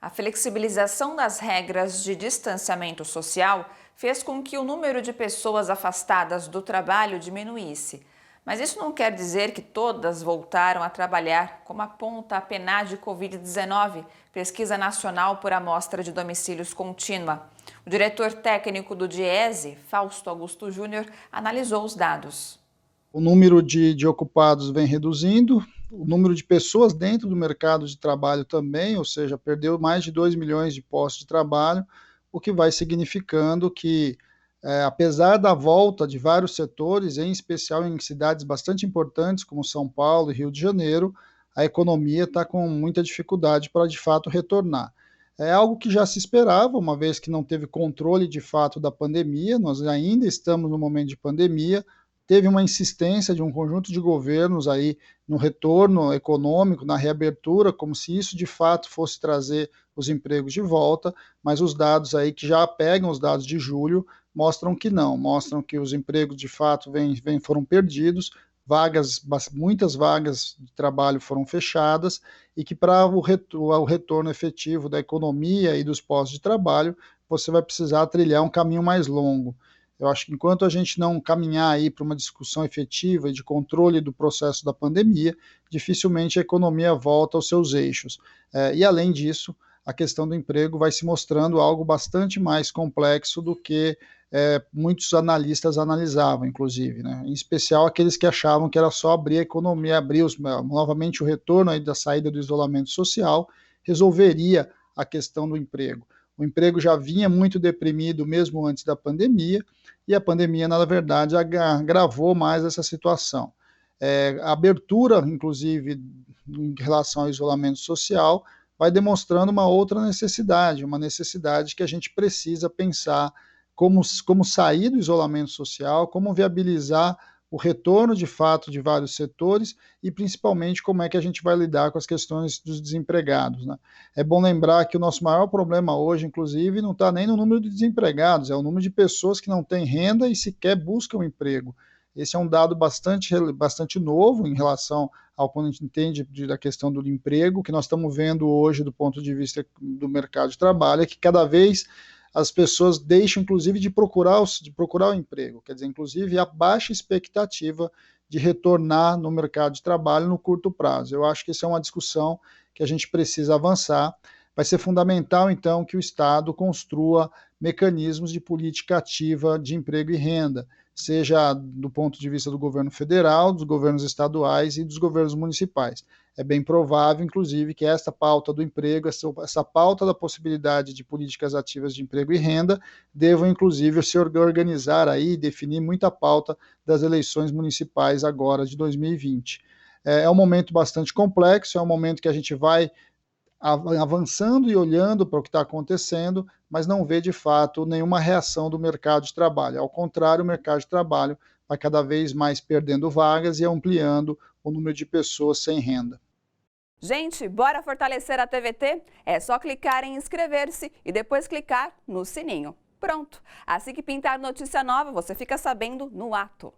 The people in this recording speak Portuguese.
A flexibilização das regras de distanciamento social fez com que o número de pessoas afastadas do trabalho diminuísse. Mas isso não quer dizer que todas voltaram a trabalhar, como aponta a PNAD Covid-19, Pesquisa Nacional por Amostra de Domicílios Contínua. O diretor técnico do DIEESE, Fausto Augusto Júnior, analisou os dados. O número de ocupados vem reduzindo, o número de pessoas dentro do mercado de trabalho também, ou seja, perdeu mais de 2 milhões de postos de trabalho, o que vai significando que, apesar da volta de vários setores, em especial em cidades bastante importantes como São Paulo e Rio de Janeiro, a economia está com muita dificuldade para de fato retornar. É algo que já se esperava, uma vez que não teve controle de fato da pandemia, nós ainda estamos no momento de pandemia. Teve uma insistência de um conjunto de governos aí no retorno econômico, na reabertura, como se isso de fato fosse trazer os empregos de volta, mas os dados aí que já pegam os dados de julho mostram que não, mostram que os empregos de fato foram perdidos, muitas vagas de trabalho foram fechadas e que para o retorno efetivo da economia e dos postos de trabalho, você vai precisar trilhar um caminho mais longo. Eu acho que enquanto a gente não caminhar aí para uma discussão efetiva e de controle do processo da pandemia, dificilmente a economia volta aos seus eixos. E além disso, a questão do emprego vai se mostrando algo bastante mais complexo do que muitos analistas analisavam, inclusive, né? Em especial aqueles que achavam que era só abrir a economia, novamente o retorno aí da saída do isolamento social, resolveria a questão do emprego. O emprego já vinha muito deprimido mesmo antes da pandemia, e a pandemia, na verdade, agravou mais essa situação. A abertura, inclusive, em relação ao isolamento social, vai demonstrando uma outra necessidade, uma necessidade que a gente precisa pensar como sair do isolamento social, como viabilizar o retorno de fato de vários setores e principalmente como é que a gente vai lidar com as questões dos desempregados, né? É bom lembrar que o nosso maior problema hoje, inclusive, não está nem no número de desempregados, é o número de pessoas que não têm renda e sequer buscam emprego. Esse é um dado bastante novo em relação ao quando a gente entende da questão do emprego. O que nós estamos vendo hoje do ponto de vista do mercado de trabalho é que cada vez as pessoas deixam, inclusive, de procurar o emprego. Quer dizer, inclusive, há baixa expectativa de retornar no mercado de trabalho no curto prazo. Eu acho que isso é uma discussão que a gente precisa avançar. Vai ser fundamental, então, que o Estado construa mecanismos de política ativa de emprego e renda, seja do ponto de vista do governo federal, dos governos estaduais e dos governos municipais. É bem provável, inclusive, que esta pauta do emprego, essa pauta da possibilidade de políticas ativas de emprego e renda, devam, inclusive, se organizar aí e definir muita pauta das eleições municipais agora de 2020. É um momento bastante complexo, é um momento que a gente vai avançando e olhando para o que está acontecendo, mas não vê de fato nenhuma reação do mercado de trabalho. Ao contrário, o mercado de trabalho vai cada vez mais perdendo vagas e ampliando o número de pessoas sem renda. Gente, bora fortalecer a TVT? É só clicar em inscrever-se e depois clicar no sininho. Pronto! Assim que pintar notícia nova, você fica sabendo no ato.